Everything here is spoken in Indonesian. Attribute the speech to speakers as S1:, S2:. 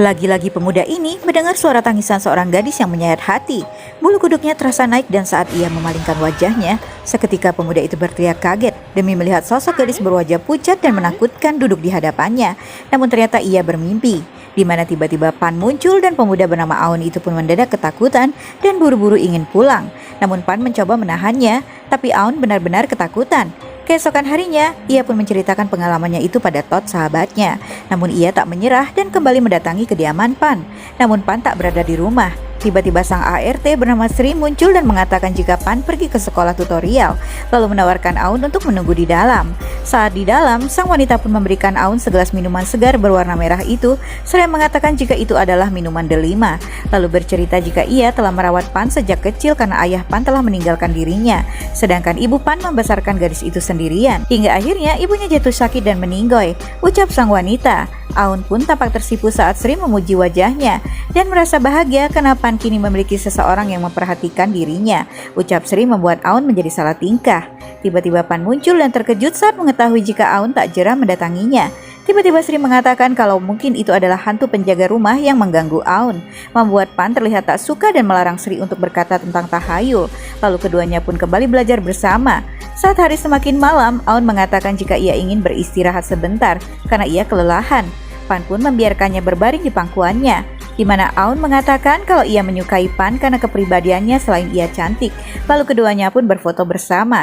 S1: Lagi-lagi pemuda ini mendengar suara tangisan seorang gadis yang menyayat hati. Bulu kuduknya terasa naik dan saat ia memalingkan wajahnya, seketika pemuda itu berteriak kaget demi melihat sosok gadis berwajah pucat dan menakutkan duduk di hadapannya. Namun ternyata ia bermimpi, di mana tiba-tiba Pan muncul dan pemuda bernama Aun itu pun mendadak ketakutan dan buru-buru ingin pulang. Namun Pan mencoba menahannya, tapi Aun benar-benar ketakutan. Keesokan harinya, ia pun menceritakan pengalamannya itu pada Todd sahabatnya. Namun ia tak menyerah dan kembali mendatangi kediaman Pan. Namun Pan tak berada di rumah. Tiba-tiba sang ART bernama Sri muncul dan mengatakan jika Pan pergi ke sekolah tutorial, lalu menawarkan Aun untuk menunggu di dalam. Saat di dalam, sang wanita pun memberikan Aun segelas minuman segar berwarna merah itu, seraya mengatakan jika itu adalah minuman delima. Lalu bercerita jika ia telah merawat Pan sejak kecil karena ayah Pan telah meninggalkan dirinya, sedangkan ibu Pan membesarkan gadis itu sendirian. Hingga akhirnya ibunya jatuh sakit dan meninggoy, ucap sang wanita. Aun pun tampak tersipu saat Sri memuji wajahnya dan merasa bahagia karena Pan kini memiliki seseorang yang memperhatikan dirinya. Ucap Sri membuat Aun menjadi salah tingkah. Tiba-tiba Pan muncul dan terkejut saat mengetahui jika Aun tak jera mendatanginya. Tiba-tiba Sri mengatakan kalau mungkin itu adalah hantu penjaga rumah yang mengganggu Aun, membuat Pan terlihat tak suka dan melarang Sri untuk berkata tentang tahayul. Lalu keduanya pun kembali belajar bersama. Saat hari semakin malam, Aun mengatakan jika ia ingin beristirahat sebentar karena ia kelelahan. Pan pun membiarkannya berbaring di pangkuannya, di mana Aun mengatakan kalau ia menyukai Pan karena kepribadiannya selain ia cantik. Lalu keduanya pun berfoto bersama.